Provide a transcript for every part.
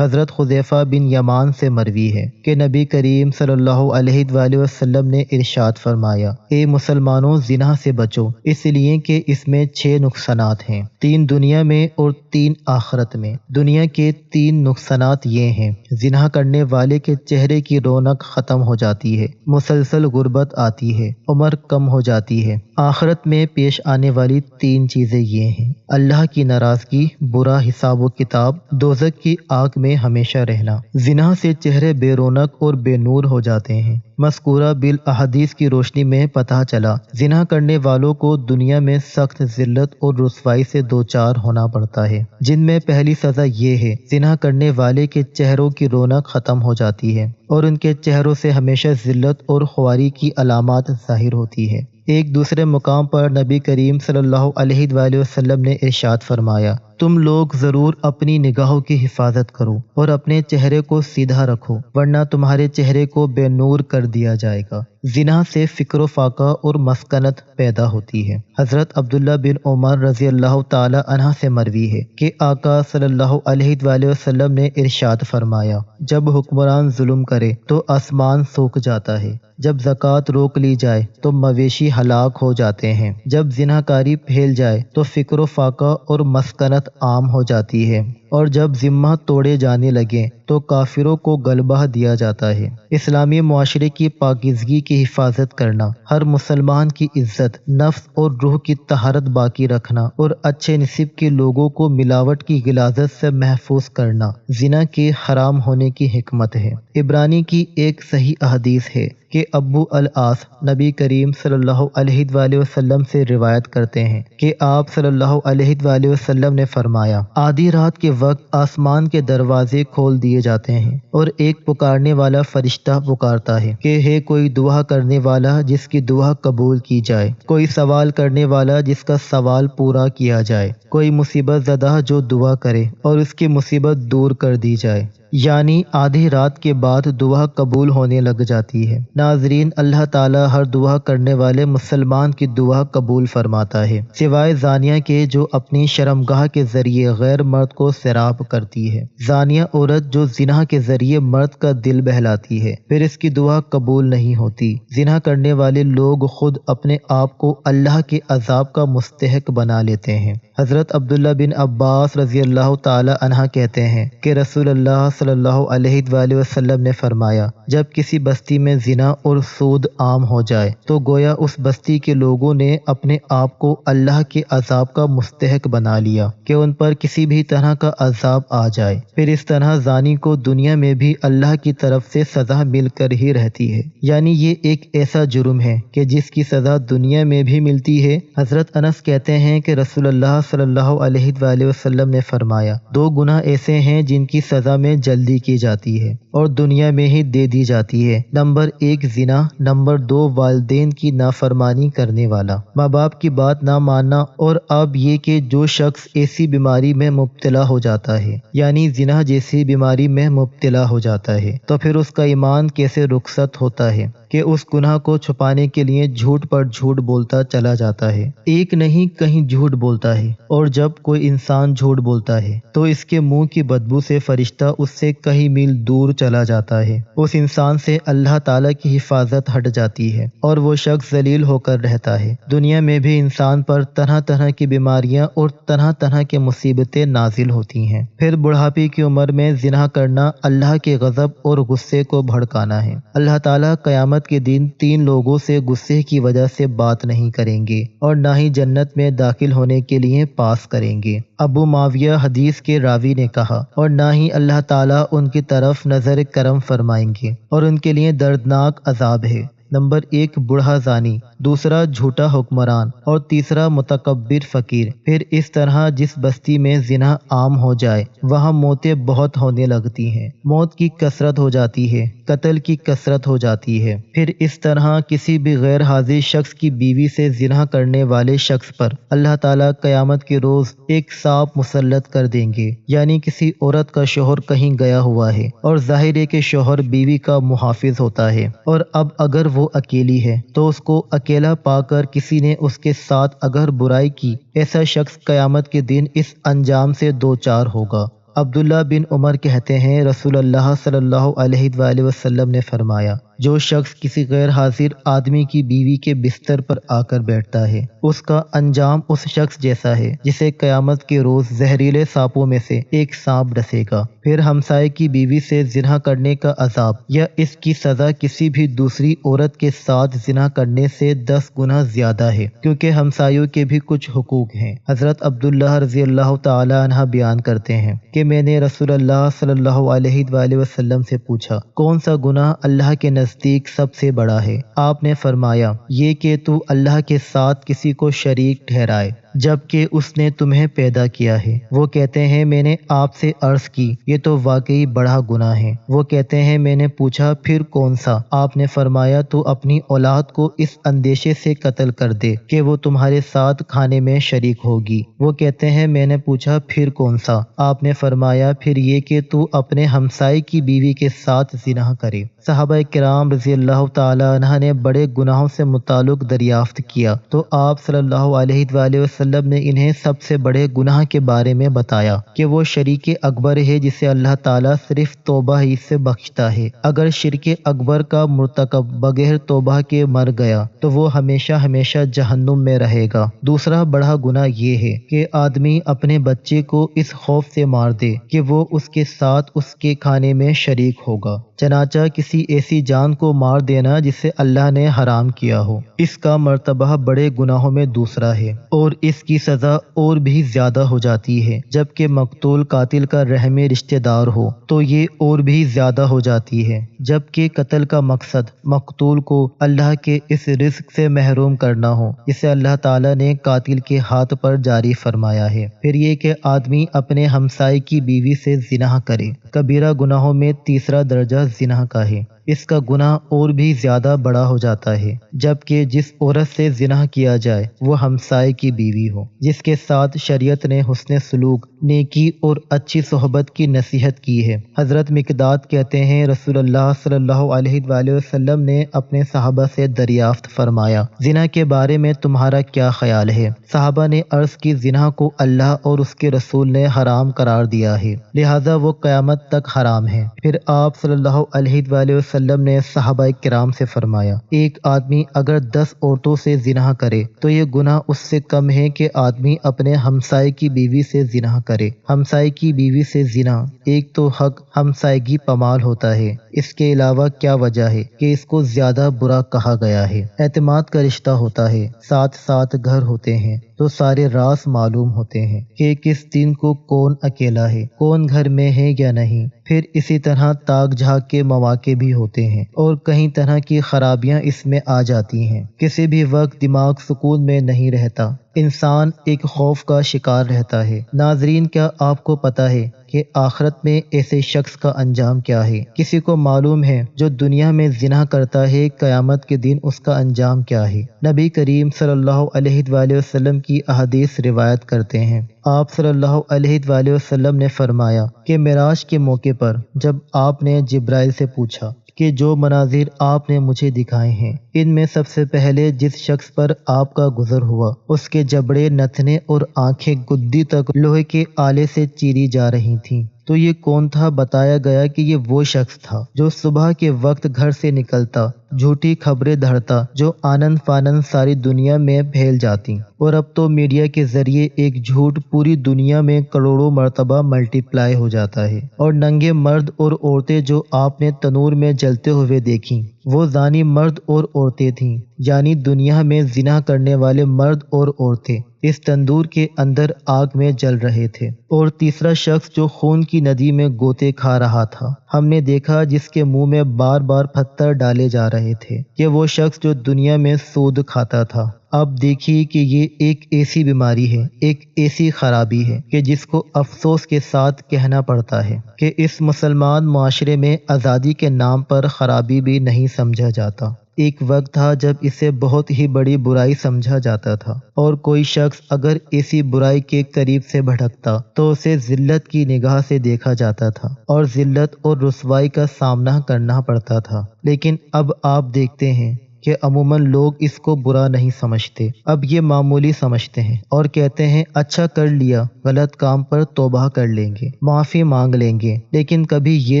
حضرت حذیفہ بن یمان سے مروی ہے کہ نبی کریم صلی اللہ علیہ وآلہ وسلم نے ارشاد فرمایا، اے مسلمانوں، زنا سے بچو، اس لیے کہ اس میں 6 نقصانات ہیں، 3 دنیا میں اور 3 آخرت میں۔ دنیا کے 3 نقصانات یہ ہیں: زنا کرنے والے کے چہرے کی رونق ختم ہو جاتی ہے، مسلسل غربت آتی ہے، عمر کم ہو جاتی ہے۔ آخرت میں پیش آنے والی 3 چیزیں یہ ہیں: اللہ کی ناراضگی، برا حساب و کتاب، دوزخ کی آگ میں ہمیشہ رہنا۔ زنا سے چہرے بے رونق اور بے نور ہو جاتے ہیں۔ مذکورہ بالاحادیث کی روشنی میں پتہ چلا، زنا کرنے والوں کو دنیا میں سخت ذلت اور رسوائی سے دوچار ہونا پڑتا ہے، جن میں پہلی سزا یہ ہے، زنا کرنے والے کے چہروں کی رونق ختم ہو جاتی ہے اور ان کے چہروں سے ہمیشہ ذلت اور خواری کی علامات ظاہر ہوتی ہے۔ ایک دوسرے مقام پر نبی کریم صلی اللہ علیہ وآلہ وسلم نے ارشاد فرمایا، تم لوگ ضرور اپنی نگاہوں کی حفاظت کرو اور اپنے چہرے کو سیدھا رکھو، ورنہ تمہارے چہرے کو بے نور کر دیا جائے گا۔ زنا سے فکر و فاقہ اور مسکنت پیدا ہوتی ہے۔ حضرت عبداللہ بن عمر رضی اللہ تعالی عنہ سے مروی ہے کہ آقا صلی اللہ علیہ وآلہ وسلم نے ارشاد فرمایا، جب حکمران ظلم کرے تو آسمان سوکھ جاتا ہے، جب زکوٰۃ روک لی جائے تو مویشی ہلاک ہو جاتے ہیں، جب زناکاری پھیل جائے تو فکر و فاقہ اور مسکنت عام ہو جاتی ہے، اور جب ذمہ توڑے جانے لگیں تو کافروں کو غلبہ دیا جاتا ہے۔ اسلامی معاشرے کی پاکیزگی کی حفاظت کرنا، ہر مسلمان کی عزت، نفس اور روح کی طہارت باقی رکھنا اور اچھے نصیب کے لوگوں کو ملاوٹ کی غلاظت سے محفوظ کرنا زنا کے حرام ہونے کی حکمت ہے۔ عبرانی کی ایک صحیح حدیث ہے کہ ابو العاص نبی کریم صلی اللہ علیہ وآلہ وسلم سے روایت کرتے ہیں کہ آپ صلی اللہ علیہ وآلہ وسلم نے فرمایا، آدھی رات کے وقت آسمان کے دروازے کھول دیے جاتے ہیں اور ایک پکارنے والا فرشتہ پکارتا ہے کہ ہے کوئی دعا کرنے والا جس کی دعا قبول کی جائے، کوئی سوال کرنے والا جس کا سوال پورا کیا جائے، کوئی مصیبت زدہ جو دعا کرے اور اس کی مصیبت دور کر دی جائے۔ یعنی آدھی رات کے بعد دعا قبول ہونے لگ جاتی ہے۔ ناظرین، اللہ تعالیٰ ہر دعا کرنے والے مسلمان کی دعا قبول فرماتا ہے، سوائے زانیہ کے جو اپنی شرمگاہ کے ذریعے غیر مرد کو سیراب کرتی ہے۔ زانیہ عورت جو زنا کے ذریعے مرد کا دل بہلاتی ہے، پھر اس کی دعا قبول نہیں ہوتی۔ زنا کرنے والے لوگ خود اپنے آپ کو اللہ کے عذاب کا مستحق بنا لیتے ہیں۔ حضرت عبداللہ بن عباس رضی اللہ تعالی عنہ کہتے ہیں کہ رسول اللہ صلی اللہ علیہ وآلہ وسلم نے فرمایا، جب کسی بستی میں زنا اور سود عام ہو جائے تو گویا اس بستی کے لوگوں نے اپنے آپ کو اللہ کے عذاب کا مستحق بنا لیا کہ ان پر کسی بھی طرح کا عذاب آ جائے۔ پھر اس طرح زانی کو دنیا میں بھی اللہ کی طرف سے سزا مل کر ہی رہتی ہے، یعنی یہ ایک ایسا جرم ہے کہ جس کی سزا دنیا میں بھی ملتی ہے۔ حضرت انس کہتے ہیں کہ رسول اللہ صلی اللہ علیہ وآلہ وسلم نے فرمایا، 2 گناہ ایسے ہیں جن کی سزا میں جلدی کی جاتی ہے اور دنیا میں ہی دے دی جاتی ہے۔ نمبر 1 زنا، نمبر 2 والدین کی نافرمانی کرنے والا، ماں باپ کی بات نہ ماننا، اور اب یہ کہ جو شخص ایسی بیماری میں مبتلا ہو جاتا ہے، یعنی زنا جیسی بیماری میں مبتلا ہو جاتا ہے، تو پھر اس کا ایمان کیسے رخصت ہوتا ہے کہ اس گناہ کو چھپانے کے لیے جھوٹ پر جھوٹ بولتا چلا جاتا ہے، ایک نہیں کہیں جھوٹ بولتا ہے، اور جب کوئی انسان جھوٹ بولتا ہے تو اس کے منہ کی بدبو سے فرشتہ اس سے کئی میل دور چلا جاتا ہے، اس انسان سے اللہ تعالیٰ کی حفاظت ہٹ جاتی ہے اور وہ شخص ذلیل ہو کر رہتا ہے۔ دنیا میں بھی انسان پر طرح طرح کی بیماریاں اور طرح طرح کے مصیبتیں نازل ہوتی ہیں۔ پھر بڑھاپے کی عمر میں زنا کرنا اللہ کے غضب اور غصے کو بھڑکانا ہے۔ اللہ تعالیٰ قیامت کے دن 3 لوگوں سے غصے کی وجہ سے بات نہیں کریں گے اور نہ ہی جنت میں داخل ہونے کے لیے پاس کریں گے۔ ابو معاویہ حدیث کے راوی نے کہا، اور نہ ہی اللہ تعالیٰ ان کی طرف نظر کرم فرمائیں گے اور ان کے لیے دردناک عذاب ہے۔ نمبر 1 بوڑھا زانی، دوسرا جھوٹا حکمران، اور تیسرا متکبر فقیر۔ پھر اس طرح جس بستی میں زنا عام ہو جائے وہاں موتیں بہت ہونے لگتی ہیں، موت کی کثرت ہو جاتی ہے، قتل کی کثرت ہو جاتی ہے۔ پھر اس طرح کسی بھی غیر حاضر شخص کی بیوی سے زنا کرنے والے شخص پر اللہ تعالیٰ قیامت کے روز ایک سانپ مسلط کر دیں گے، یعنی کسی عورت کا شوہر کہیں گیا ہوا ہے اور ظاہر ہے کہ شوہر بیوی کا محافظ ہوتا ہے، اور اب اگر وہ اکیلی ہے تو اس کو اکیلا پا کر کسی نے اس کے ساتھ اگر برائی کی، ایسا شخص قیامت کے دن اس انجام سے دوچار ہوگا۔ عبداللہ بن عمر کہتے ہیں رسول اللہ صلی اللہ علیہ وآلہ وسلم نے فرمایا جو شخص کسی غیر حاضر آدمی کی بیوی کے بستر پر آ کر بیٹھتا ہے اس کا انجام اس شخص جیسا ہے جسے قیامت کے روز زہریلے سانپوں میں سے ایک سانپ ڈسے گا۔ پھر ہمسائے کی بیوی سے زنا کرنے کا عذاب یا اس کی سزا کسی بھی دوسری عورت کے ساتھ زنا کرنے سے 10 گنا زیادہ ہے، کیونکہ ہمسایوں کے بھی کچھ حقوق ہیں۔ حضرت عبداللہ رضی اللہ تعالی عنہ بیان کرتے ہیں کہ میں نے رسول اللہ صلی اللہ علیہ وآلہ وسلم سے پوچھا کون سا گناہ اللہ کے نزدیک سب سے بڑا ہے؟ آپ نے فرمایا یہ کہ تو اللہ کے ساتھ کسی کو شریک ٹھہرائے جبکہ اس نے تمہیں پیدا کیا ہے۔ وہ کہتے ہیں میں نے آپ سے عرض کی یہ تو واقعی بڑا گناہ ہے۔ وہ کہتے ہیں میں نے پوچھا پھر کون سا؟ آپ نے فرمایا تو اپنی اولاد کو اس اندیشے سے قتل کر دے کہ وہ تمہارے ساتھ کھانے میں شریک ہوگی۔ وہ کہتے ہیں میں نے پوچھا پھر کون سا؟ آپ نے فرمایا پھر یہ کہ تو اپنے ہمسائے کی بیوی کے ساتھ زنا کرے۔ صحابہ کرام رضی اللہ تعالی عنہ نے بڑے گناہوں سے متعلق دریافت کیا تو آپ صلی اللہ علیہ وآلہ وسلم نے انہیں سب سے بڑے گناہ کے بارے میں بتایا کہ وہ شریک اکبر ہے جسے اللہ تعالیٰ صرف توبہ ہی سے بخشتا ہے۔ اگر شرک اکبر کا مرتکب بغیر توبہ کے مر گیا تو وہ ہمیشہ ہمیشہ جہنم میں رہے گا۔ دوسرا بڑا گناہ یہ ہے کہ آدمی اپنے بچے کو اس خوف سے مار دے کہ وہ اس کے ساتھ اس کے کھانے میں شریک ہوگا، چنانچہ کسی ایسی جان کو مار دینا جسے اللہ نے حرام کیا ہو۔ اس کا مرتبہ بڑے گناہوں میں دوسرا ہے اور اس کی سزا اور بھی زیادہ ہو جاتی ہے۔ جبکہ مقتول قاتل کا رحمی رشتہ دار ہو تو یہ اور بھی زیادہ ہو جاتی ہے، جبکہ قتل کا مقصد مقتول کو اللہ کے اس رزق سے محروم کرنا ہو جسے اللہ تعالیٰ نے قاتل کے ہاتھ پر جاری فرمایا ہے۔ پھر یہ کہ آدمی اپنے ہمسائے کی بیوی سے زنا کرے۔ کبیرہ گناہوں میں تیسرا درجہ زنا کا ہے۔ اس کا گناہ اور بھی زیادہ بڑا ہو جاتا ہے، جبکہ جس عورت سے زنا کیا جائے وہ ہمسائے کی بیوی ہو جس کے ساتھ شریعت نے حسن سلوک، نیکی اور اچھی صحبت کی نصیحت کی ہے۔ حضرت مقداد کہتے ہیں رسول اللہ صلی اللہ علیہ وآلہ وسلم نے اپنے صحابہ سے دریافت فرمایا زنا کے بارے میں تمہارا کیا خیال ہے؟ صحابہ نے عرض کی زنا کو اللہ اور اس کے رسول نے حرام قرار دیا ہے، لہذا وہ قیامت تک حرام ہے۔ پھر آپ صلی اللہ علیہ وآلہ وسلم نے صحابہ کرام سے فرمایا ایک آدمی اگر 10 عورتوں سے زنا کرے تو یہ گناہ اس سے کم ہے کہ آدمی اپنے ہمسائے کی بیوی سے زنا کرے۔ ہمسائے کی بیوی سے زنا ایک تو حق ہمسائیگی پامال ہوتا ہے، اس کے علاوہ کیا وجہ ہے کہ اس کو زیادہ برا کہا گیا ہے؟ اعتماد کا رشتہ ہوتا ہے، ساتھ ساتھ گھر ہوتے ہیں تو سارے راز معلوم ہوتے ہیں کہ کس دن کو کون اکیلا ہے، کون گھر میں ہے یا نہیں۔ پھر اسی طرح تاک جھاک کے مواقع بھی ہوتے ہیں اور کئی طرح کی خرابیاں اس میں آ جاتی ہیں۔ کسی بھی وقت دماغ سکون میں نہیں رہتا، انسان ایک خوف کا شکار رہتا ہے۔ ناظرین کیا آپ کو پتہ ہے کہ آخرت میں ایسے شخص کا انجام کیا ہے؟ کسی کو معلوم ہے جو دنیا میں زنا کرتا ہے قیامت کے دن اس کا انجام کیا ہے؟ نبی کریم صلی اللہ علیہ وآلہ وسلم کی احادیث روایت کرتے ہیں آپ صلی اللہ علیہ وآلہ وسلم نے فرمایا کہ معراج کے موقع پر جب آپ نے جبرائیل سے پوچھا کہ جو مناظر آپ نے مجھے دکھائے ہیں ان میں سب سے پہلے جس شخص پر آپ کا گزر ہوا اس کے جبڑے، نتنے اور آنکھیں گدی تک لوہے کے آلے سے چیری جا رہی تھیں تو یہ کون تھا؟ بتایا گیا کہ یہ وہ شخص تھا جو صبح کے وقت گھر سے نکلتا، جھوٹی خبریں دھڑتا جو آنند فانند ساری دنیا میں پھیل جاتی، اور اب تو میڈیا کے ذریعے ایک جھوٹ پوری دنیا میں کروڑوں مرتبہ ملٹی پلائی ہو جاتا ہے، اور ننگے مرد اور عورتیں جو آپ نے تنور میں جلتے ہوئے دیکھیں وہ زانی مرد اور عورتیں تھیں، یعنی دنیا میں زنا کرنے والے مرد اور عورتیں اس تندور کے اندر آگ میں جل رہے تھے۔ اور تیسرا شخص جو خون کی ندی میں گوتے کھا رہا تھا، ہم نے دیکھا جس کے منہ میں بار بار پتھر ڈالے جا رہے تھے، یہ وہ شخص جو دنیا میں سود کھاتا تھا۔ اب دیکھیے کہ یہ ایک ایسی بیماری ہے، ایک ایسی خرابی ہے کہ جس کو افسوس کے ساتھ کہنا پڑتا ہے کہ اس مسلمان معاشرے میں آزادی کے نام پر خرابی بھی نہیں سمجھا جاتا۔ ایک وقت تھا جب اسے بہت ہی بڑی برائی سمجھا جاتا تھا، اور کوئی شخص اگر ایسی برائی کے قریب سے بھٹکتا تو اسے ذلت کی نگاہ سے دیکھا جاتا تھا اور ذلت اور رسوائی کا سامنا کرنا پڑتا تھا۔ لیکن اب آپ دیکھتے ہیں کہ عموماً لوگ اس کو برا نہیں سمجھتے، اب یہ معمولی سمجھتے ہیں اور کہتے ہیں اچھا کر لیا، غلط کام پر توبہ کر لیں گے، معافی مانگ لیں گے، لیکن کبھی یہ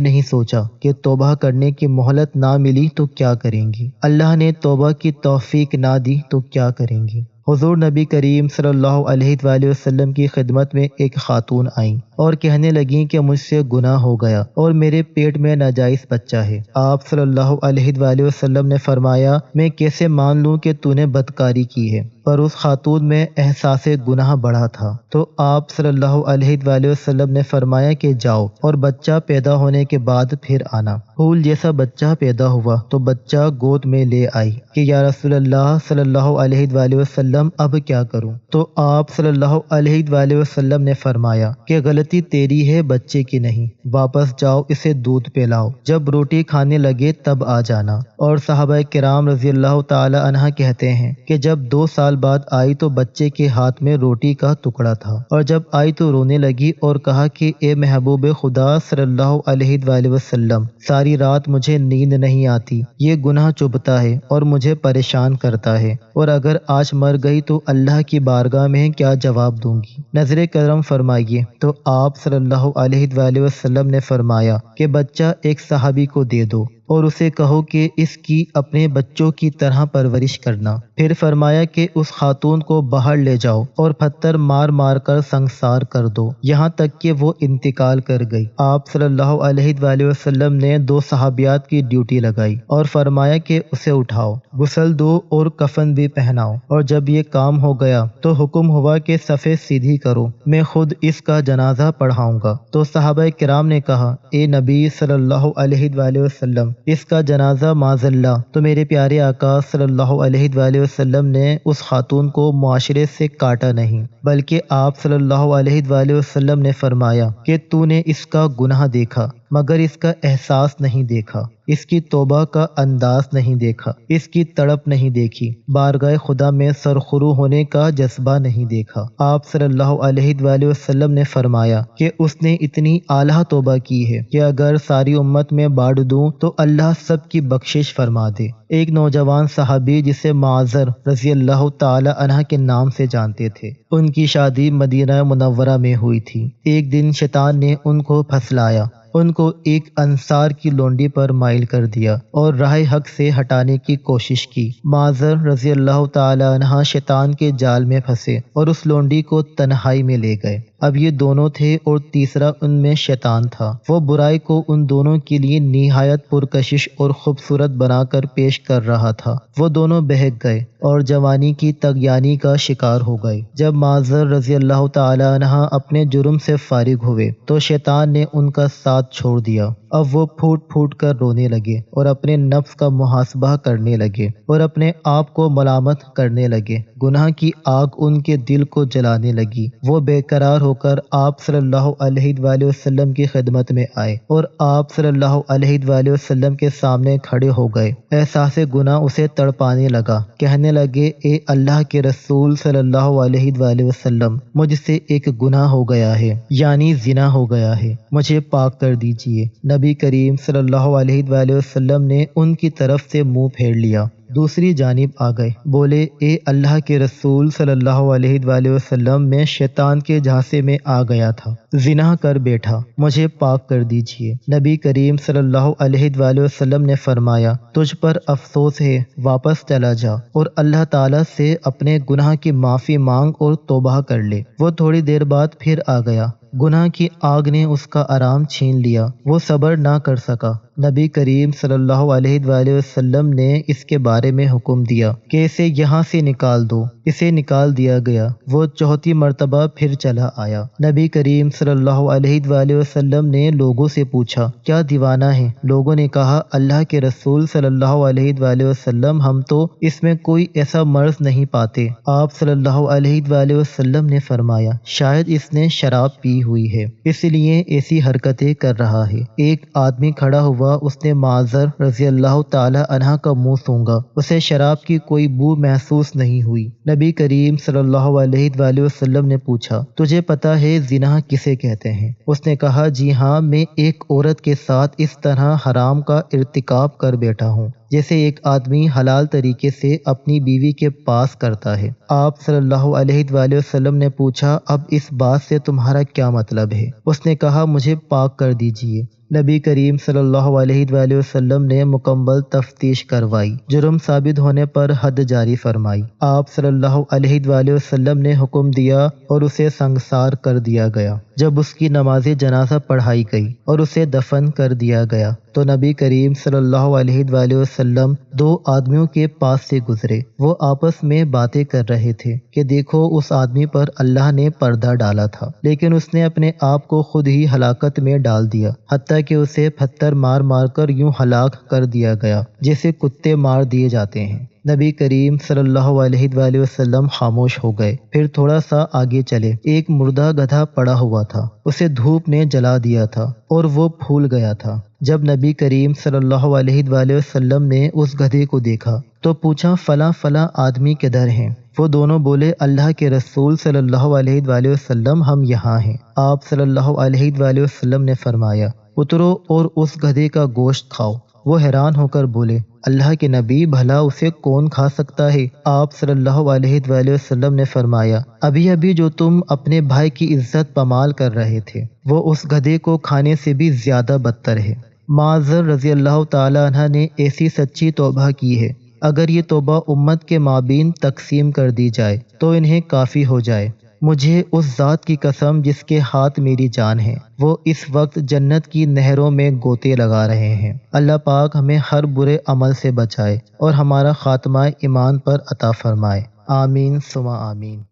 نہیں سوچا کہ توبہ کرنے کی مہلت نہ ملی تو کیا کریں گی، اللہ نے توبہ کی توفیق نہ دی تو کیا کریں گی۔ حضور نبی کریم صلی اللہ علیہ وآلہ وسلم کی خدمت میں ایک خاتون آئیں اور کہنے لگیں کہ مجھ سے گناہ ہو گیا اور میرے پیٹ میں ناجائز بچہ ہے۔ آپ صلی اللہ علیہ وآلہ وسلم نے فرمایا میں کیسے مان لوں کہ تو نے بدکاری کی ہے، پر اس خاتون میں احساس گناہ بڑھا تھا، تو آپ صلی اللہ علیہ وآلہ وسلم نے فرمایا کہ جاؤ اور بچہ پیدا ہونے کے بعد پھر آنا۔ پھول جیسا بچہ پیدا ہوا تو بچہ گود میں لے آئی کہ یا رسول اللہ صلی اللہ علیہ وآلہ وسلم اب کیا کروں؟ تو آپ صلی اللہ علیہ وآلہ وسلم نے فرمایا کہ غلطی تیری ہے، بچے کی نہیں، واپس جاؤ اسے دودھ پلاؤ، جب روٹی کھانے لگے تب آ جانا۔ اور صحابہ کرام رضی اللہ تعالی عنہ کہتے ہیں کہ جب 2 سال بعد آئی تو بچے کے ہاتھ میں روٹی کا ٹکڑا تھا، اور جب آئی تو رونے لگی اور کہا کہ اے محبوب خدا صلی اللہ علیہ وآلہ وسلم، ساری رات مجھے نیند نہیں آتی، یہ گناہ چبھتا ہے اور مجھے پریشان کرتا ہے، اور اگر آج مر گئی تو اللہ کی بارگاہ میں کیا جواب دوں گی؟ نظر کرم فرمائیے۔ تو آپ صلی اللہ علیہ وآلہ وسلم نے فرمایا کہ بچہ ایک صحابی کو دے دو اور اسے کہو کہ اس کی اپنے بچوں کی طرح پرورش کرنا۔ پھر فرمایا کہ اس خاتون کو باہر لے جاؤ اور پتھر مار مار کر سنسار کر دو، یہاں تک کہ وہ انتقال کر گئی۔ آپ صلی اللہ علیہ وآلہ وسلم نے 2 صحابیات کی ڈیوٹی لگائی اور فرمایا کہ اسے اٹھاؤ، غسل دو اور کفن بھی پہناؤ، اور جب یہ کام ہو گیا تو حکم ہوا کہ صفیں سیدھی کرو، میں خود اس کا جنازہ پڑھاؤں گا۔ تو صحابہ کرام نے کہا اے نبی صلی اللہ علیہ وآلہ وسلم، اس کا جنازہ معاذ اللہ، تو میرے پیارے آقا صلی اللہ علیہ وآلہ وسلم نے اس خاتون کو معاشرے سے کاٹا نہیں، بلکہ آپ صلی اللہ علیہ وآلہ وسلم نے فرمایا کہ تو نے اس کا گناہ دیکھا مگر اس کا احساس نہیں دیکھا، اس کی توبہ کا انداز نہیں دیکھا، اس کی تڑپ نہیں دیکھی، بارگاہ خدا میں سرخرو ہونے کا جذبہ نہیں دیکھا۔ آپ صلی اللہ علیہ وآلہ وسلم نے فرمایا کہ اس نے اتنی اعلیٰ توبہ کی ہے کہ اگر ساری امت میں بانٹ دوں تو اللہ سب کی بخشش فرما دے۔ ایک نوجوان صحابی جسے معذر رضی اللہ تعالی عنہ کے نام سے جانتے تھے، ان کی شادی مدینہ منورہ میں ہوئی تھی۔ ایک دن شیطان نے ان کو پھسلایا، ان کو ایک انصار کی لونڈی پر مائل کر دیا اور راہ حق سے ہٹانے کی کوشش کی۔ معذر رضی اللہ تعالی عنہ شیطان کے جال میں پھنسے اور اس لونڈی کو تنہائی میں لے گئے۔ اب یہ دونوں تھے اور تیسرا ان میں شیطان تھا۔ وہ برائی کو ان دونوں کے لیے نہایت پرکشش اور خوبصورت بنا کر پیش کر رہا تھا۔ وہ دونوں بہک گئے اور جوانی کی طغیانی کا شکار ہو گئے۔ جب معذر رضی اللہ تعالی عنہ اپنے جرم سے فارغ ہوئے تو شیطان نے ان کا ساتھ چھوڑ دیا۔ اب وہ پھوٹ پھوٹ کر رونے لگے اور اپنے نفس کا محاسبہ کرنے لگے اور اپنے آپ کو ملامت کرنے لگے۔ گناہ کی آگ ان کے دل کو جلانے لگی۔ وہ بے قرار ہو کر آپ صلی اللہ علیہ وآلہ وسلم کی خدمت میں آئے اور آپ صلی اللہ علیہ وآلہ وسلم کے سامنے کھڑے ہو گئے۔ احساس گناہ اسے تڑپانے لگا، کہنے لگے اے اللہ کے رسول صلی اللہ علیہ وآلہ وسلم، مجھ سے ایک گناہ ہو گیا ہے، یعنی زنا ہو گیا ہے، مجھے پاک کر دیجئے۔ نبی کریم صلی اللہ علیہ وآلہ وسلم نے ان کی طرف سے منہ پھیر لیا، دوسری جانب آ گئے، بولے اے اللہ کے رسول صلی اللہ علیہ وآلہ وسلم، میں شیطان کے جھانسے میں آ گیا تھا، زنا کر بیٹھا، مجھے پاک کر دیجئے۔ نبی کریم صلی اللہ علیہ وآلہ وسلم نے فرمایا تجھ پر افسوس ہے، واپس چلا جا اور اللہ تعالیٰ سے اپنے گناہ کی معافی مانگ اور توبہ کر لے۔ وہ تھوڑی دیر بعد پھر آ گیا، گناہ کی آگ نے اس کا آرام چھین لیا، وہ صبر نہ کر سکا۔ نبی کریم صلی اللہ علیہ وآلہ وسلم نے اس کے بارے میں حکم دیا کہ اسے یہاں سے نکال دو۔ اسے نکال دیا گیا۔ وہ چوتھی مرتبہ پھر چلا آیا۔ نبی کریم صلی اللہ علیہ وآلہ وسلم نے لوگوں سے پوچھا کیا دیوانہ ہے؟ لوگوں نے کہا اللہ کے رسول صلی اللہ علیہ وآلہ وسلم، ہم تو اس میں کوئی ایسا مرض نہیں پاتے۔ آپ صلی اللہ علیہ وآلہ وسلم نے فرمایا شاید اس نے شراب پی ہوئی ہے، اس لیے ایسی حرکتیں کر رہا ہے۔ ایک آدمی کھڑا ہوا، اس نے معذر رضی اللہ تعالی عنہ کا منہ سونگا، اسے شراب کی کوئی بو محسوس نہیں ہوئی۔ نبی کریم صلی اللہ علیہ وآلہ وسلم نے پوچھا تجھے پتا ہے زنا کسے کہتے ہیں؟ اس نے کہا جی ہاں، میں ایک عورت کے ساتھ اس طرح حرام کا ارتکاب کر بیٹھا ہوں جیسے ایک آدمی حلال طریقے سے اپنی بیوی کے پاس کرتا ہے۔ آپ صلی اللہ علیہ وآلہ وسلم نے پوچھا، اب اس بات سے تمہارا کیا مطلب ہے؟ اس نے کہا، مجھے پاک کر دیجئے۔ نبی کریم صلی اللہ علیہ وآلہ وسلم نے مکمل تفتیش کروائی، جرم ثابت ہونے پر حد جاری فرمائی۔ آپ صلی اللہ علیہ وآلہ وسلم نے حکم دیا اور اسے سنگسار کر دیا گیا۔ جب اس کی نماز جنازہ پڑھائی گئی اور اسے دفن کر دیا گیا تو نبی کریم صلی اللہ علیہ وآلہ وسلم دو آدمیوں کے پاس سے گزرے۔ وہ آپس میں باتیں کر رہے تھے کہ دیکھو، اس آدمی پر اللہ نے پردہ ڈالا تھا، لیکن اس نے اپنے آپ کو خود ہی ہلاکت میں ڈال دیا، حتیٰ کہ اسے پتھر مار مار کر یوں ہلاک کر دیا گیا جیسے کتے مار دیے جاتے ہیں۔ نبی کریم صلی اللہ علیہ وآلہ وسلم خاموش ہو گئے، پھر تھوڑا سا آگے چلے۔ ایک مردہ گدھا پڑا ہوا تھا، اسے دھوپ نے جلا دیا تھا اور وہ پھول گیا تھا۔ جب نبی کریم صلی اللہ علیہ وآلہ وسلم نے اس گدھے کو دیکھا تو پوچھا، فلاں فلاں آدمی کدھر ہیں؟ وہ دونوں بولے، اللہ کے رسول صلی اللہ علیہ وآلہ وسلم، ہم یہاں ہیں۔ آپ صلی اللہ علیہ وآلہ وسلم نے فرمایا، اترو اور اس گدھے کا گوشت کھاؤ۔ وہ حیران ہو کر بولے، اللہ کے نبی، بھلا اسے کون کھا سکتا ہے؟ آپ صلی اللہ علیہ وآلہ وسلم نے فرمایا، ابھی ابھی جو تم اپنے بھائی کی عزت پامال کر رہے تھے وہ اس گدھے کو کھانے سے بھی زیادہ بدتر ہے۔ معاذ رضی اللہ تعالی عنہ نے ایسی سچی توبہ کی ہے، اگر یہ توبہ امت کے مابین تقسیم کر دی جائے تو انہیں کافی ہو جائے۔ مجھے اس ذات کی قسم جس کے ہاتھ میری جان ہے، وہ اس وقت جنت کی نہروں میں گوتے لگا رہے ہیں۔ اللہ پاک ہمیں ہر برے عمل سے بچائے اور ہمارا خاتمہ ایمان پر عطا فرمائے۔ آمین ثم آمین۔